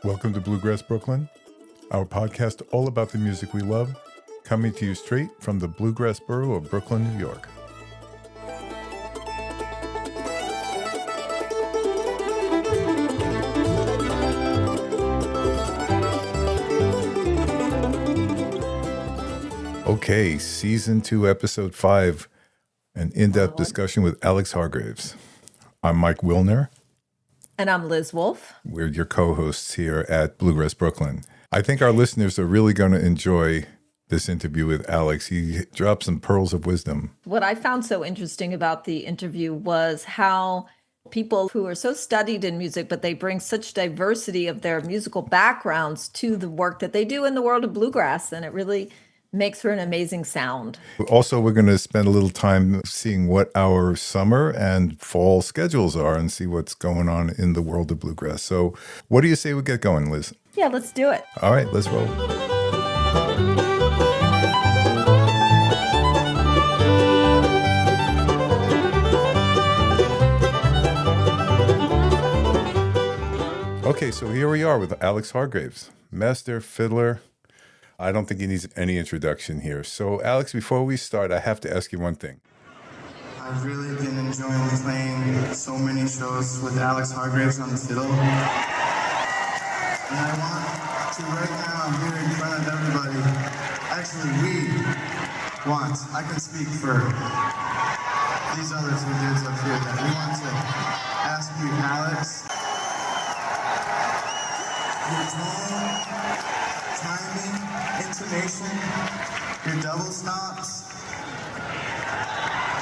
Welcome to Bluegrass Brooklyn, our podcast all about the music we love, coming to you straight from the Bluegrass borough of Brooklyn, New York. Okay, Season 2, Episode 5, an in-depth discussion with Alex Hargreaves. I'm Mike Wilner. And I'm Liz Wolfe. We're your co-hosts here at Bluegrass Brooklyn. I think our listeners are really going to enjoy this interview with Alex. He dropped some pearls of wisdom. What I found so interesting about the interview was how people who are so studied in music, but they bring such diversity of their musical backgrounds to the work that they do in the world of bluegrass. And it really makes for an amazing sound. Also, we're going to spend a little time seeing what our summer and fall schedules are and see what's going on in the world of bluegrass. So what do you say we get going, Liz? Yeah, let's do it. All right, let's roll. Okay, so here we are with Alex Hargreaves, master fiddler. I don't think he needs any introduction here. So, Alex, before we start, I have to ask you one thing. I've really been enjoying playing so many shows with Alex Hargreaves on the fiddle. And I want to right now, here in front of everybody, actually I can speak for these other two dudes up here, that we want to ask you, Alex, your tone, timing, intonation, your double stops,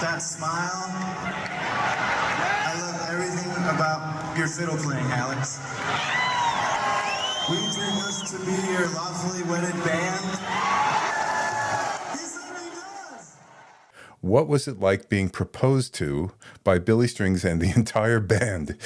that smile. I love everything about your fiddle playing, Alex. We dream us to be your lawfully wedded band. He certainly does. What was it like being proposed to by Billy Strings and the entire band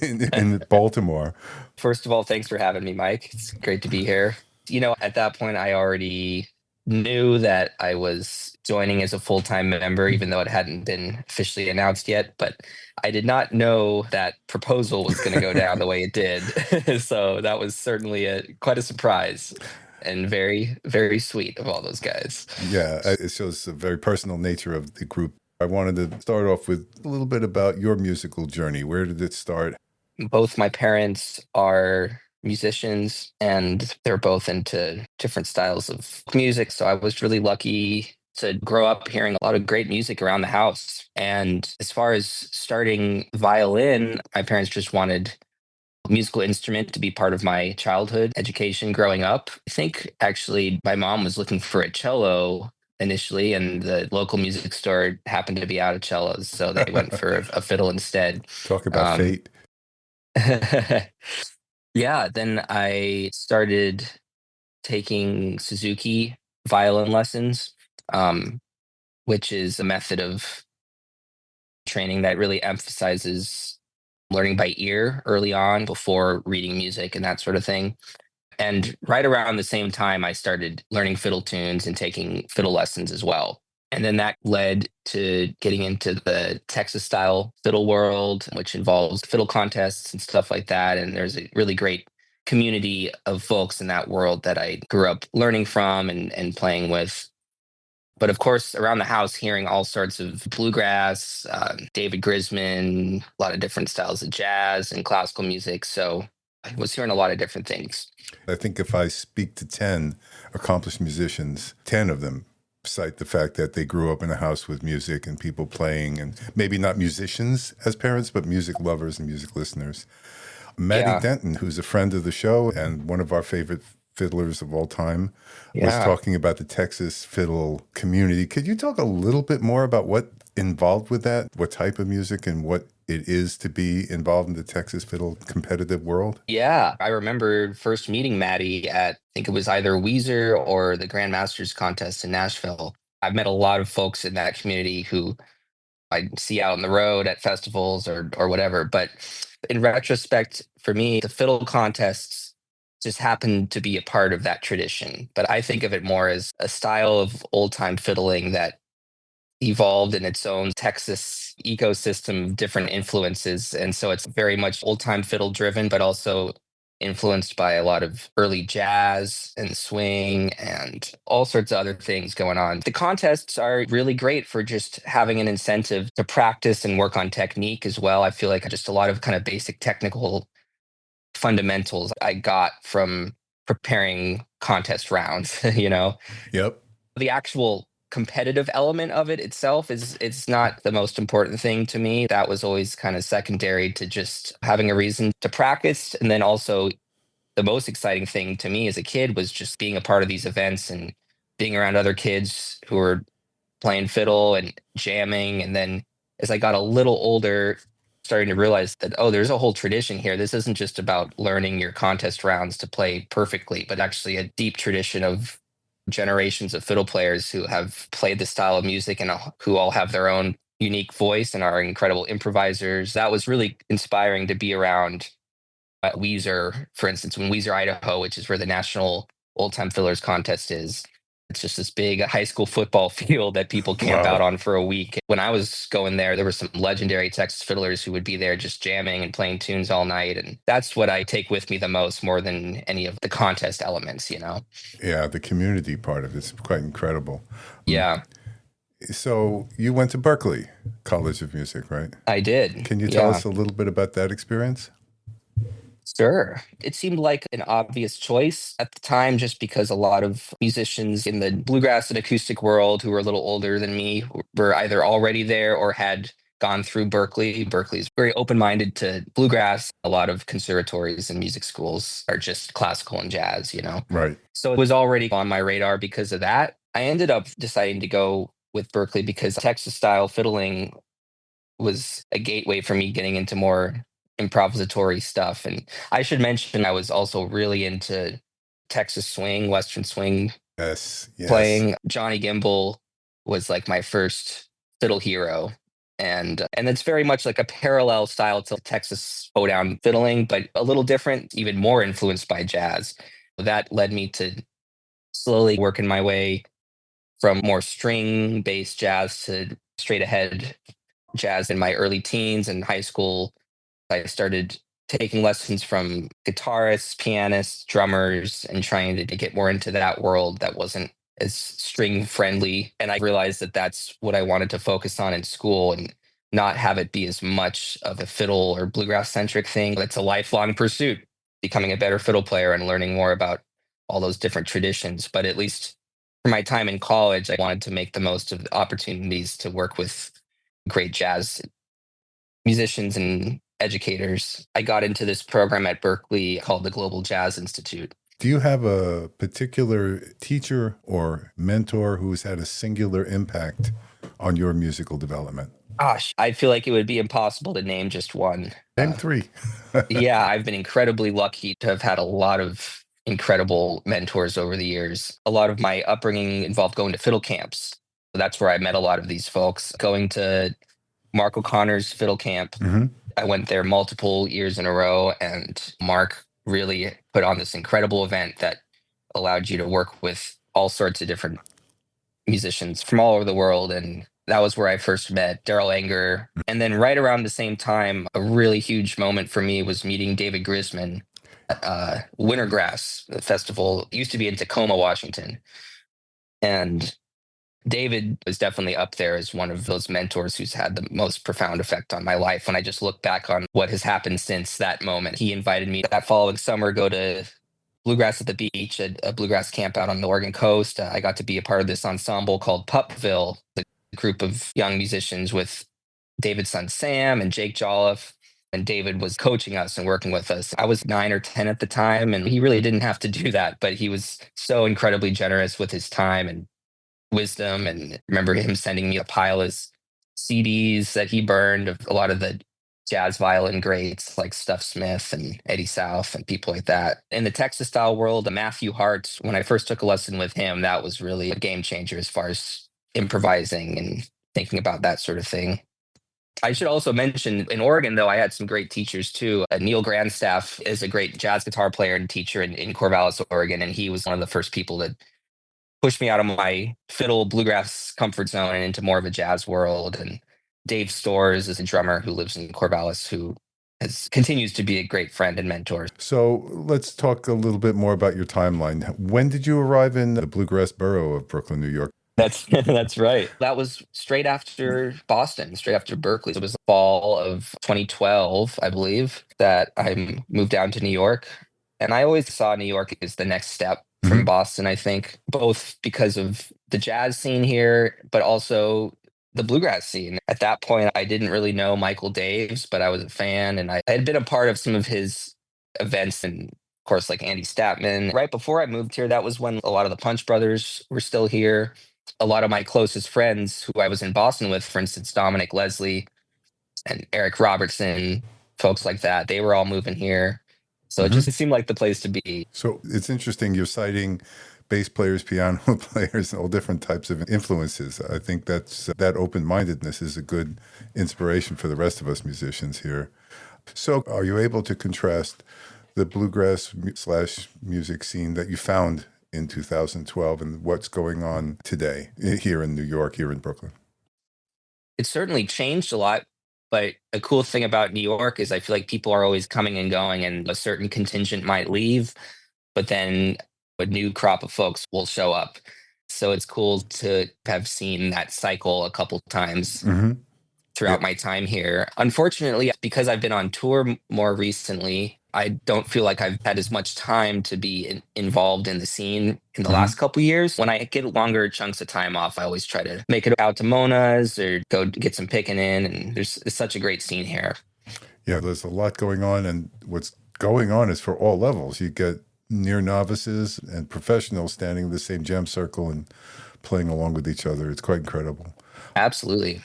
in Baltimore? First of all, thanks for having me, Mike. It's great to be here. You know, at that point, I already knew that I was joining as a full-time member, even though it hadn't been officially announced yet. But I did not know that proposal was going to go down the way it did. So that was certainly quite a surprise and very, very sweet of all those guys. Yeah, it shows the very personal nature of the group. I wanted to start off with a little bit about your musical journey. Where did it start? Both my parents are musicians, and they're both into different styles of music. So I was really lucky to grow up hearing a lot of great music around the house. And as far as starting violin, my parents just wanted a musical instrument to be part of my childhood education growing up. I think actually my mom was looking for a cello initially, and the local music store happened to be out of cellos. So they went for a fiddle instead. Talk about fate. Yeah, then I started taking Suzuki violin lessons, which is a method of training that really emphasizes learning by ear early on before reading music and that sort of thing. And right around the same time, I started learning fiddle tunes and taking fiddle lessons as well. And then that led to getting into the Texas style fiddle world, which involves fiddle contests and stuff like that. And there's a really great community of folks in that world that I grew up learning from and playing with. But of course, around the house, hearing all sorts of bluegrass, David Grisman, a lot of different styles of jazz and classical music. So I was hearing a lot of different things. I think if I speak to 10 accomplished musicians, 10 of them cite the fact that they grew up in a house with music and people playing, and maybe not musicians as parents, but music lovers and music listeners. Maddie Denton, who's a friend of the show and one of our favorite fiddlers of all time, was talking about the Texas fiddle community. Could you talk a little bit more about what involved with that, what type of music and what it is to be involved in the Texas fiddle competitive world? Yeah, I remember first meeting Maddie at, I think it was either Weiser or the Grandmasters contest in Nashville. I've met a lot of folks in that community who I see out on the road at festivals or whatever. But in retrospect, for me, the fiddle contests just happened to be a part of that tradition. But I think of it more as a style of old time fiddling that evolved in its own Texas ecosystem of different influences. And so it's very much old time fiddle driven, but also influenced by a lot of early jazz and swing and all sorts of other things going on. The contests are really great for just having an incentive to practice and work on technique as well. I feel like just a lot of kind of basic technical fundamentals I got from preparing contest rounds, you know. Yep. The actual competitive element of it itself is it's not the most important thing to me. That was always kind of secondary to just having a reason to practice. And then also the most exciting thing to me as a kid was just being a part of these events and being around other kids who were playing fiddle and jamming. And then as I got a little older, starting to realize that, oh, there's a whole tradition here. This isn't just about learning your contest rounds to play perfectly, but actually a deep tradition of generations of fiddle players who have played this style of music and who all have their own unique voice and are incredible improvisers. That was really inspiring to be around at Weiser, for instance, when Weiser, Idaho, which is where the National Old Time Fiddlers Contest is. It's just this big high school football field that people camp out on for a week. When I was going there were some legendary Texas fiddlers who would be there just jamming and playing tunes all night. And that's what I take with me the most, more than any of the contest elements, you know? Yeah, the community part of it's quite incredible. Yeah. So you went to Berklee College of Music, right? I did. Can you tell us a little bit about that experience? Sure. It seemed like an obvious choice at the time, just because a lot of musicians in the bluegrass and acoustic world who were a little older than me were either already there or had gone through Berklee. Berklee's very open-minded to bluegrass. A lot of conservatories and music schools are just classical and jazz, you know? Right. So it was already on my radar because of that. I ended up deciding to go with Berklee because Texas-style fiddling was a gateway for me getting into more improvisatory stuff. And I should mention I was also really into Texas swing, Western swing Yes. playing. Johnny Gimbel was like my first fiddle hero. And it's very much like a parallel style to Texas hoedown fiddling, but a little different, even more influenced by jazz. That led me to slowly working my way from more string-based jazz to straight ahead jazz in my early teens and high school. I started taking lessons from guitarists, pianists, drummers, and trying to get more into that world that wasn't as string friendly. And I realized that that's what I wanted to focus on in school and not have it be as much of a fiddle or bluegrass centric thing. It's a lifelong pursuit, becoming a better fiddle player and learning more about all those different traditions. But at least for my time in college, I wanted to make the most of the opportunities to work with great jazz musicians and educators. I got into this program at Berklee called the Global Jazz Institute. Do you have a particular teacher or mentor who's had a singular impact on your musical development? Gosh, I feel like it would be impossible to name just one. Name three. Yeah, I've been incredibly lucky to have had a lot of incredible mentors over the years. A lot of my upbringing involved going to fiddle camps. That's where I met a lot of these folks. Going to Mark O'Connor's fiddle camp. Mm-hmm. I went there multiple years in a row, and Mark really put on this incredible event that allowed you to work with all sorts of different musicians from all over the world. And that was where I first met Daryl Anger. And then right around the same time, a really huge moment for me was meeting David Grisman at Wintergrass Festival. It used to be in Tacoma, Washington. And David was definitely up there as one of those mentors who's had the most profound effect on my life. When I just look back on what has happened since that moment, he invited me that following summer go to Bluegrass at the Beach, a bluegrass camp out on the Oregon coast. I got to be a part of this ensemble called Pupville, the group of young musicians with David's son Sam and Jake Jolliffe. And David was coaching us and working with us. I was 9 or 10 at the time, and he really didn't have to do that, but he was so incredibly generous with his time and wisdom. And I remember him sending me a pile of CDs that he burned of a lot of the jazz violin greats like Stuff Smith and Eddie South and people like that. In the Texas style world, Matthew Hart, when I first took a lesson with him, that was really a game changer as far as improvising and thinking about that sort of thing. I should also mention in Oregon, though, I had some great teachers too. Neil Grandstaff is a great jazz guitar player and teacher in Corvallis, Oregon, and he was one of the first people that pushed me out of my fiddle bluegrass comfort zone and into more of a jazz world. And Dave Storrs is a drummer who lives in Corvallis, who continues to be a great friend and mentor. So let's talk a little bit more about your timeline. When did you arrive in the Bluegrass borough of Brooklyn, New York? That's right. That was straight after Boston, straight after Berklee. It was the fall of 2012, I believe, that I moved down to New York. And I always saw New York as the next step from Boston, I think, both because of the jazz scene here, but also the bluegrass scene. At that point, I didn't really know Michael Daves, but I was a fan, and I had been a part of some of his events, and of course, like Andy Statman. Right before I moved here, that was when a lot of the Punch Brothers were still here. A lot of my closest friends who I was in Boston with, for instance, Dominic Leslie and Eric Robertson, folks like that, they were all moving here. So it just seemed like the place to be. So it's interesting you're citing bass players, piano players, all different types of influences. I think that open-mindedness is a good inspiration for the rest of us musicians here. So are you able to contrast the bluegrass / music scene that you found in 2012 and what's going on today here in New York, here in Brooklyn? It's certainly changed a lot, but a cool thing about New York is I feel like people are always coming and going, and a certain contingent might leave, but then a new crop of folks will show up. So it's cool to have seen that cycle a couple times throughout my time here. Unfortunately, because I've been on tour more recently, I don't feel like I've had as much time to be involved in the scene in the last couple years. When I get longer chunks of time off, I always try to make it out to Mona's or go get some picking in. And it's such a great scene here. Yeah, there's a lot going on, and what's going on is for all levels. You get near novices and professionals standing in the same jam circle and playing along with each other. It's quite incredible. Absolutely.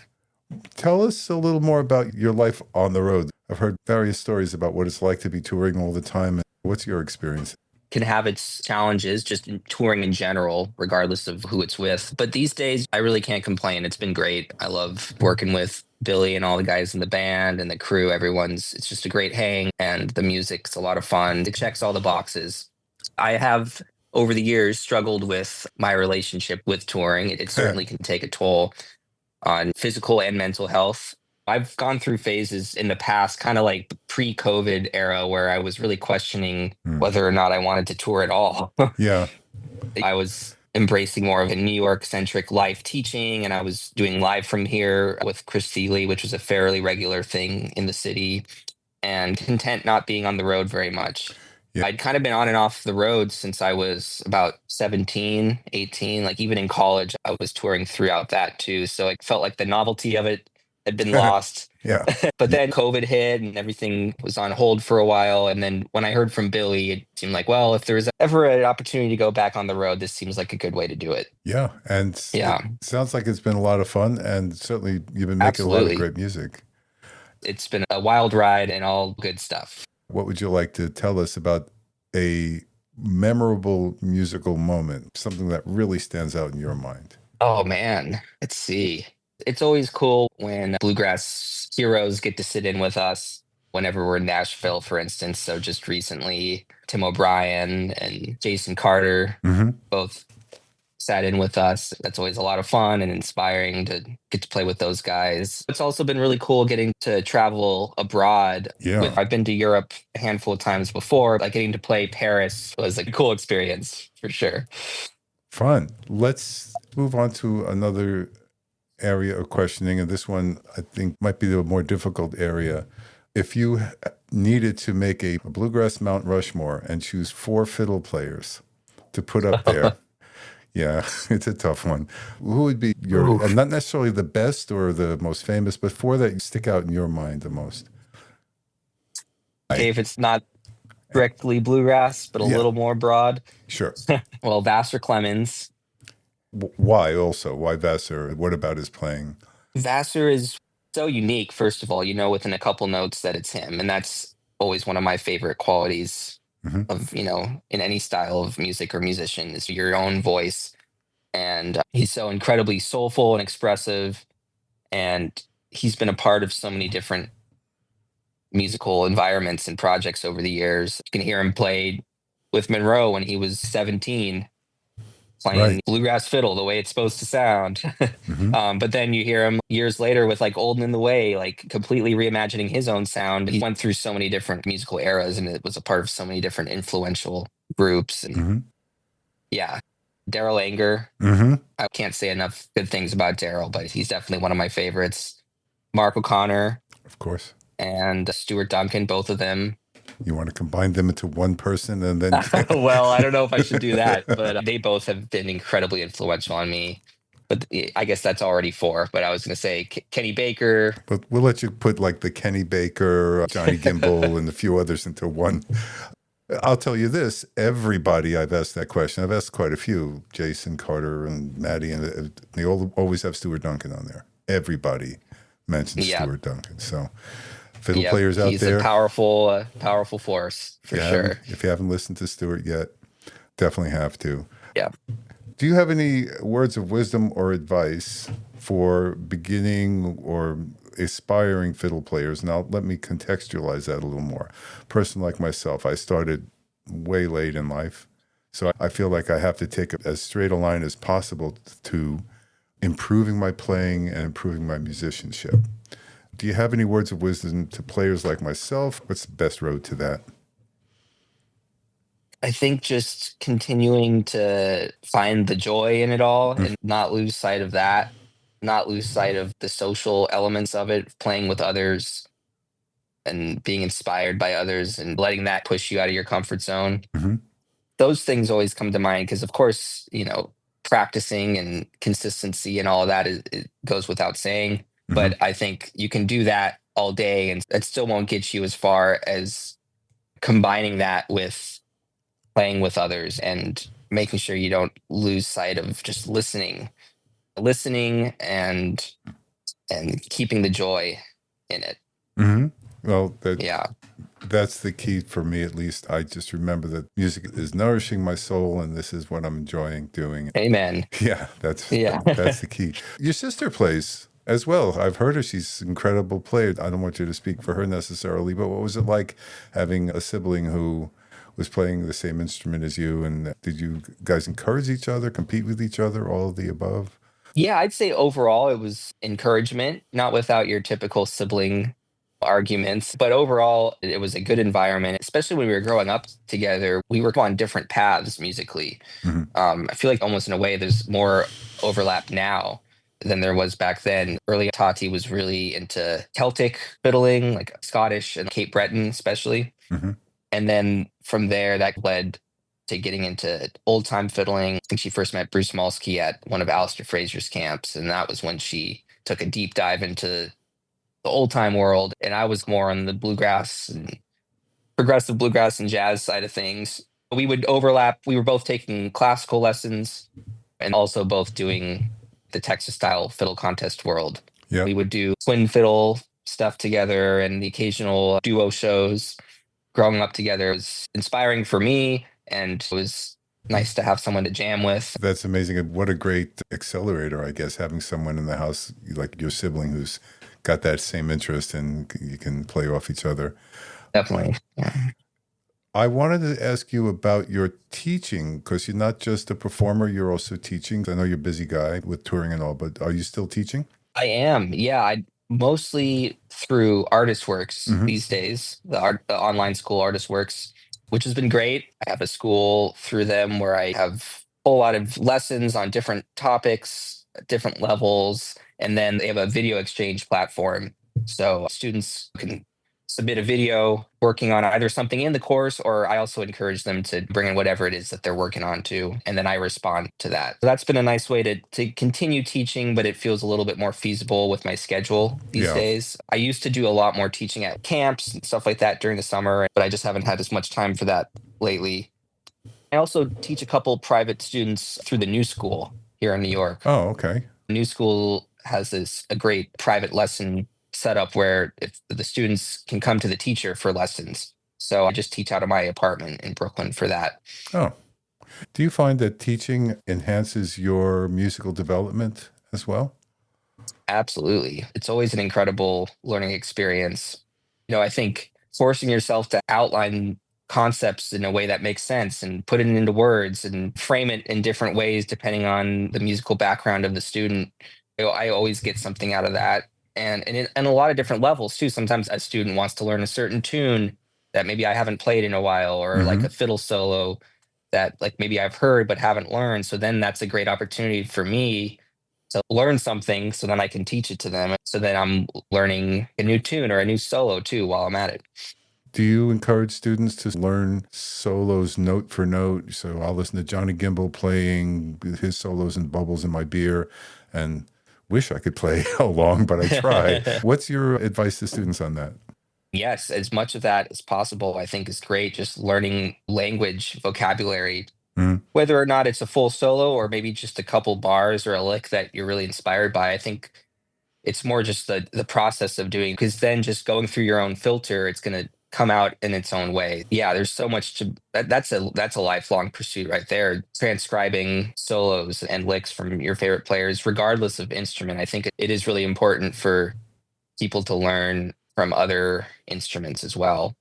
Tell us a little more about your life on the road. I've heard various stories about what it's like to be touring all the time. What's your experience? Can have its challenges just in touring in general, regardless of who it's with. But these days, I really can't complain. It's been great. I love working with Billy and all the guys in the band and the crew. It's just a great hang, and the music's a lot of fun. It checks all the boxes. I have, over the years, struggled with my relationship with touring. It certainly can take a toll on physical and mental health. I've gone through phases in the past, kind of like pre-COVID era, where I was really questioning whether or not I wanted to tour at all. Yeah. I was embracing more of a New York-centric life teaching, and I was doing live from here with Chris Thiele, which was a fairly regular thing in the city, and content not being on the road very much. Yeah. I'd kind of been on and off the road since I was about 17, 18. Like even in college, I was touring throughout that too. So I felt like the novelty of it had been lost. Yeah. But then COVID hit and everything was on hold for a while. And then when I heard from Billy, it seemed like, well, if there was ever an opportunity to go back on the road, this seems like a good way to do it. Yeah. And it sounds like it's been a lot of fun. And certainly you've been making a lot of great music. It's been a wild ride and all good stuff. What would you like to tell us about a memorable musical moment, something that really stands out in your mind? Oh, man. Let's see. It's always cool when bluegrass heroes get to sit in with us whenever we're in Nashville, for instance. So just recently, Tim O'Brien and Jason Carter both sat in with us. That's always a lot of fun and inspiring to get to play with those guys. It's also been really cool getting to travel abroad. Yeah. I've been to Europe a handful of times before. Like getting to play Paris was a cool experience for sure. Fun. Let's move on to another area of questioning. And this one, I think, might be the more difficult area. If you needed to make a bluegrass Mount Rushmore and choose 4 fiddle players to put up there, yeah, it's a tough one. Who would be your, not necessarily the best or the most famous, but 4 that stick out in your mind the most? Okay, if it's not directly bluegrass, but a little more broad. Sure. Well, Vassar Clemens. Why also? Why Vassar? What about his playing? Vassar is so unique, first of all, within a couple notes that it's him. And that's always one of my favorite qualities of, in any style of music or musician is your own voice. And he's so incredibly soulful and expressive. And he's been a part of so many different musical environments and projects over the years. You can hear him play with Monroe when he was 17. playing Right. bluegrass fiddle the way it's supposed to sound. Hmm. But then you hear him years later with like Old and in the Way, like completely reimagining his own sound. He went through so many different musical eras and it was a part of so many different influential groups. And Hmm. yeah, Daryl Anger. Hmm. I can't say enough good things about Daryl, but he's definitely one of my favorites. Mark O'Connor Of course. and Stuart Duncan, both of them. You want to combine them into one person and then Well, I don't know if I should do that, but they both have been incredibly influential on me. But I guess that's already four. But I was going to say Kenny Baker. but we'll let you put like the Kenny Baker, Johnny Gimbel, and a few others into one. I'll tell you this, everybody I've asked that question, I've asked quite a few, Jason, Carter, and Maddie, and they all always have Stuart Duncan on there. Everybody mentions Yeah. Stuart Duncan. So fiddle Yep, players out he's there, a powerful force for sure. if you haven't listened to Stuart yet, definitely have to. Yeah. Do you have any words of wisdom or advice for beginning or aspiring fiddle players? Now, let me contextualize that a little more. A person like myself, I started way late in life, so I feel like I have to take as straight a line as possible to improving my playing and improving my musicianship. Do you have any words of wisdom to players like myself? What's the best road to that? I think just continuing to find the joy in it all and not lose sight of that, not lose sight of the social elements of it, playing with others and being inspired by others and letting that push you out of your comfort zone. Mm-hmm. Those things always come to mind because, of course, practicing and consistency and all of that it goes without saying. Mm-hmm. But I think you can do that all day and it still won't get you as far as combining that with playing with others and making sure you don't lose sight of just listening and keeping the joy in it. Mm-hmm. Well, Yeah. that's the key for me, at least. I just remember that music is nourishing my soul, and this is what I'm enjoying doing. Amen. Yeah, that's Yeah. that's the key. Your sister plays as well. I've heard her. She's an incredible player. I don't want you to speak for her necessarily, but what was it like having a sibling who was playing the same instrument as you? And did you guys encourage each other, compete with each other, all of the above? Yeah, I'd say overall it was encouragement, not without your typical sibling arguments, but overall it was a good environment, especially when we were growing up together. We were on different paths musically. Mhm. I feel like almost in a way there's more overlap now than there was back then. Early Tati was really into Celtic fiddling, like Scottish and Cape Breton especially. Mhm. And then from there that led to getting into old time fiddling. I think she first met Bruce Malsky at one of Alistair Fraser's camps, and that was when she took a deep dive into the old time world. And I was more on the bluegrass and progressive bluegrass and jazz side of things. We would overlap. We were both taking classical lessons and also both doing the Texas style fiddle contest world. Yeah. We would do twin fiddle stuff together and the occasional duo shows. Growing up together was inspiring for me, and it was nice to have someone to jam with. That's amazing. What a great accelerator, I guess, having someone in the house like your sibling who's got that same interest and you can play off each other. Definitely. Yeah. I wanted to ask you about your teaching because you're not just a performer, you're also teaching. I know you're a busy guy with touring and all, but are you still teaching? I am. Yeah, I mostly through Artistworks Mhm. these days, the online school Artistworks, which has been great. I have a school through them where I have a whole lot of lessons on different topics, different levels, and then they have a video exchange platform. So students can submit a video working on either something in the course, or I also encourage them to bring in whatever it is that they're working on too, and then I respond to that. So that's been a nice way to continue teaching, but it feels a little bit more feasible with my schedule these Yeah. days. I used to do a lot more teaching at camps and stuff like that during the summer, but I just haven't had as much time for that lately. I also teach a couple private students through the New School here in New York. Oh, okay. New School has a great private lesson setup where if the students can come to the teacher for lessons. So I just teach out of my apartment in Brooklyn for that. Oh. Do you find that teaching enhances your musical development as well? Absolutely. It's always an incredible learning experience. I think forcing yourself to outline concepts in a way that makes sense and put it into words and frame it in different ways depending on the musical background of the student. I always get something out of that. And a lot of different levels too. Sometimes a student wants to learn a certain tune that maybe I haven't played in a while, or like a fiddle solo that like maybe I've heard but haven't learned. So then that's a great opportunity for me to learn something so then I can teach it to them. So then I'm learning a new tune or a new solo too while I'm at it. Do you encourage students to learn solos note for note? So I'll listen to Johnny Gimbel playing his solos and Bubbles in My Beer and wish I could play along, but I try. What's your advice to students on that? Yes, as much of that as possible, I think is great. Just learning language, vocabulary, whether or not it's a full solo or maybe just a couple bars or a lick that you're really inspired by. I think it's more just the process of doing, because then just going through your own filter, it's going to come out in its own way. Yeah, there's so much that's a lifelong pursuit right there. Transcribing solos and licks from your favorite players, regardless of instrument. I think it is really important for people to learn from other instruments as well.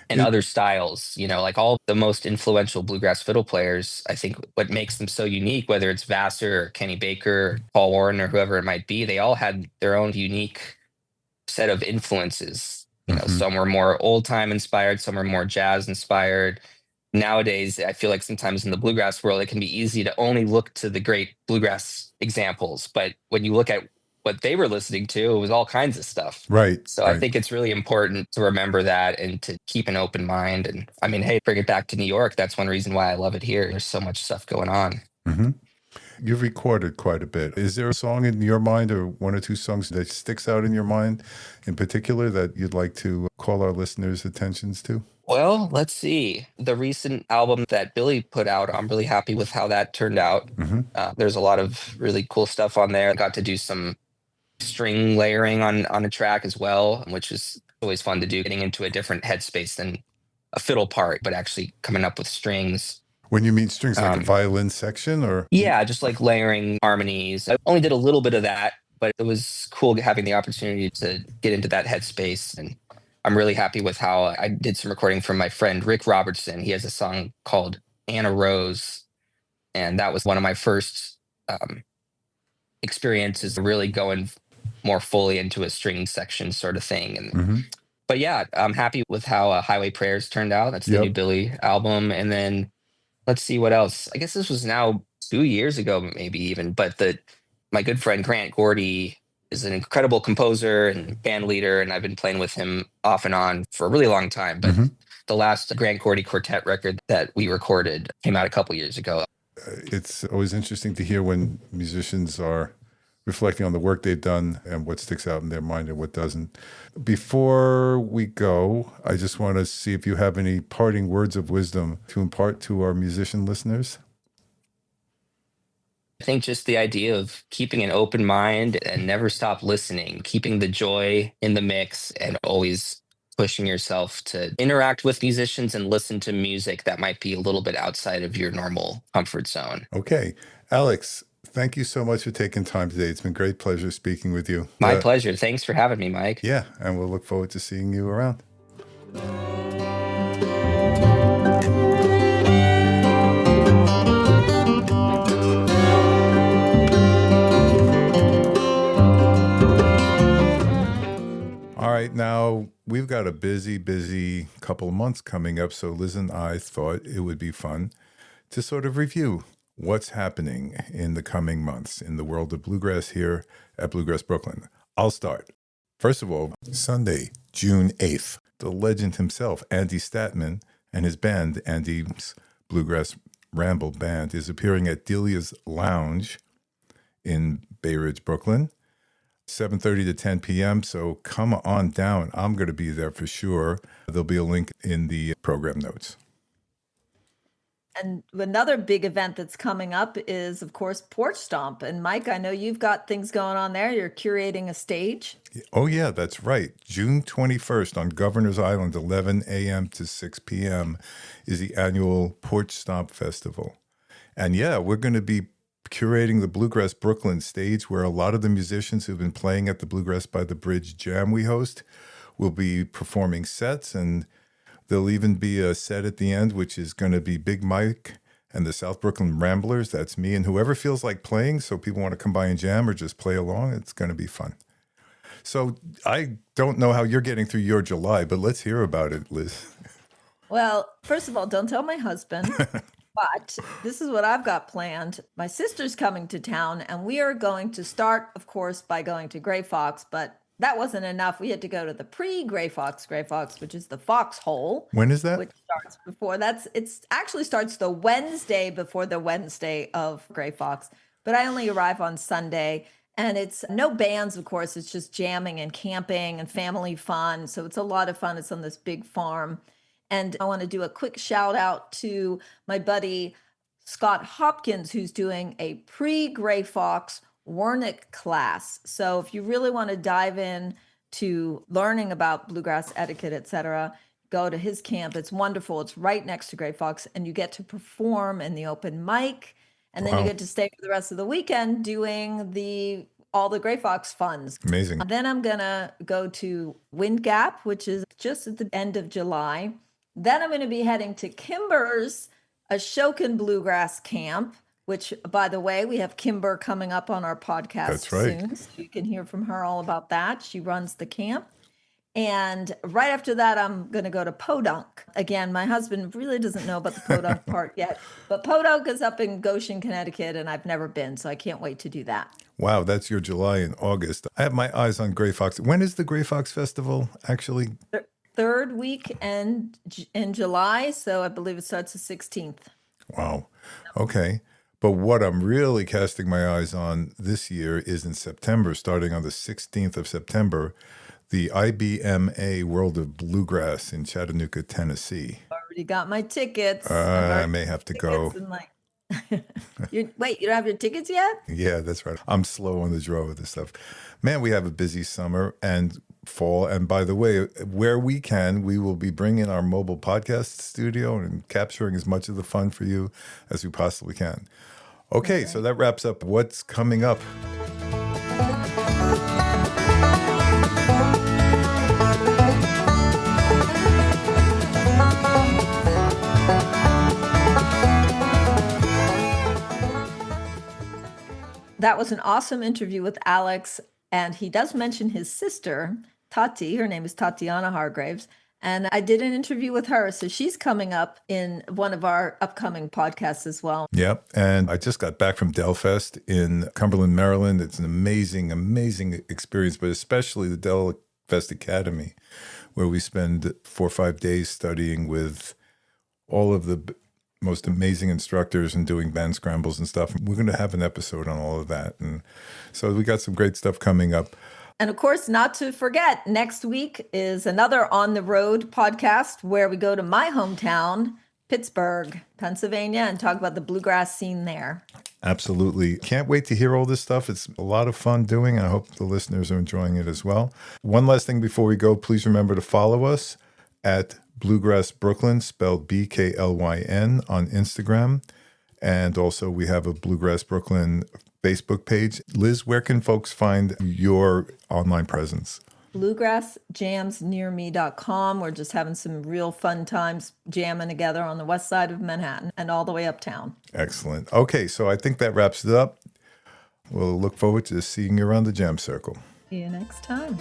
And other styles, like all the most influential bluegrass fiddle players. I think what makes them so unique, whether it's Vassar or Kenny Baker, or Paul Warren, or whoever it might be, they all had their own unique set of influences. Some were more old time inspired, some were more jazz inspired. Nowadays, I feel like sometimes in the bluegrass world, it can be easy to only look to the great bluegrass examples. But when you look at what they were listening to, it was all kinds of stuff. Right. So I think it's really important to remember that and to keep an open mind. And I mean, hey, bring it back to New York. That's one reason why I love it here. There's so much stuff going on. You've recorded quite a bit. Is there a song in your mind or one or two songs that sticks out in your mind in particular that you'd like to call our listeners' attentions to? Well, let's see. The recent album that Billy put out, I'm really happy with how that turned out. There's a lot of really cool stuff on there. I got to do some string layering on a track as well, which is always fun to do, getting into a different headspace than a fiddle part, but actually coming up with strings. When you mean strings, like a violin section, or? Yeah, just like layering harmonies. I only did a little bit of that, but it was cool having the opportunity to get into that headspace. And I'm really happy with how I did some recording from my friend Rick Robertson. He has a song called Anna Rose, and that was one of my first experiences really going more fully into a string section sort of thing. And but yeah, I'm happy with how Highway Prayers turned out. That's the new Billy album. And then let's see what else. I guess this was now 2 years ago, maybe even. But my good friend Grant Gordy is an incredible composer and band leader, and I've been playing with him off and on for a really long time. But the last Grant Gordy quartet record that we recorded came out a couple years ago. It's always interesting to hear when musicians are reflecting on the work they've done and what sticks out in their mind and what doesn't. Before we go, I just want to see if you have any parting words of wisdom to impart to our musician listeners. I think just the idea of keeping an open mind and never stop listening, keeping the joy in the mix, and always pushing yourself to interact with musicians and listen to music that might be a little bit outside of your normal comfort zone. Okay. Alex, thank you so much for taking time today. It's been a great pleasure speaking with you. My pleasure. Thanks for having me, Mike. Yeah, and we'll look forward to seeing you around. All right, now we've got a busy couple of months coming up, so Liz and I thought it would be fun to sort of review what's happening in the coming months in the world of bluegrass here at Bluegrass Brooklyn. I'll start. First of all, Sunday, June 8th, the legend himself, Andy Statman, and his band, Andy's Bluegrass Ramble Band, is appearing at Delia's Lounge in Bay Ridge, Brooklyn, 7:30 to 10 p.m., so come on down. I'm going to be there for sure. There'll be a link in the program notes. And another big event that's coming up is, of course, Porch Stomp. And Mike, I know you've got things going on there. You're curating a stage. Oh, yeah, that's right. June 21st on Governor's Island, 11 a.m. to 6 p.m. is the annual Porch Stomp Festival. And yeah, we're going to be curating the Bluegrass Brooklyn stage, where a lot of the musicians who've been playing at the Bluegrass by the Bridge Jam we host will be performing sets, and There'll even be a set at the end, which is going to be Big Mike and the South Brooklyn Ramblers. That's me and whoever feels like playing. So people want to come by and jam or just play along. It's going to be fun. So I don't know how you're getting through your July, but let's hear about it, Liz. Well, first of all, don't tell my husband. But this is what I've got planned. My sister's coming to town, and we are going to start, of course, by going to Gray Fox. But that wasn't enough. We had to go to the pre-Gray Fox, which is the Foxhole. When is that? Which starts before. It's actually starts the Wednesday before the Wednesday of Gray Fox. But I only arrive on Sunday. And it's no bands, of course. It's just jamming and camping and family fun. So it's a lot of fun. It's on this big farm. And I want to do a quick shout out to my buddy Scott Hopkins, who's doing a pre-Gray Fox Wernick class. So if you really want to dive in to learning about bluegrass etiquette, etc., go to his camp. It's wonderful. It's right next to Gray Fox, and you get to perform in the open mic, and then you get to stay for the rest of the weekend doing all the Gray Fox funds. Amazing. Then I'm gonna go to Wind Gap, which is just at the end of July. Then I'm going to be heading to Kimber's Ashokan Bluegrass Camp, which, by the way, we have Kimber coming up on our podcast soon. So you can hear from her all about that. She runs the camp. And right after that, I'm going to go to Podunk. Again, my husband really doesn't know about the Podunk part yet. But Podunk is up in Goshen, Connecticut, and I've never been. So I can't wait to do that. Wow, that's your July and August. I have my eyes on Gray Fox. When is the Gray Fox Festival actually? Third week in July, so I believe it starts the 16th. Wow. Okay. But what I'm really casting my eyes on this year is in September, starting on the 16th of September, the IBMA World of Bluegrass in Chattanooga, Tennessee. Already got my tickets. I may have to go. Wait, you don't have your tickets yet? Yeah, that's right. I'm slow on the draw with this stuff. Man, we have a busy summer and fall. And by the way, where we can, we will be bringing our mobile podcast studio and capturing as much of the fun for you as we possibly can. Okay, so that wraps up what's coming up. That was an awesome interview with Alex. And he does mention his sister, Tati. Her name is Tatiana Hargreaves. And I did an interview with her. So she's coming up in one of our upcoming podcasts as well. Yep. And I just got back from Delfest in Cumberland, Maryland. It's an amazing, amazing experience, but especially the Delfest Academy, where we spend 4 or 5 days studying with all of the most amazing instructors and doing band scrambles and stuff. We're going to have an episode on all of that. And so we got some great stuff coming up. And of course, not to forget, next week is another On the Road podcast where we go to my hometown, Pittsburgh, Pennsylvania, and talk about the bluegrass scene there. Absolutely. Can't wait to hear all this stuff. It's a lot of fun doing. I hope the listeners are enjoying it as well. One last thing before we go, please remember to follow us at Bluegrass Brooklyn, spelled BKLYN, on Instagram. And also we have a Bluegrass Brooklyn Facebook page. Liz, where can folks find your online presence? bluegrassjamsnearme.com. We're just having some real fun times jamming together on the west side of Manhattan and all the way uptown. Excellent. Okay, so I think that wraps it up. We'll look forward to seeing you around the jam circle. See you next time.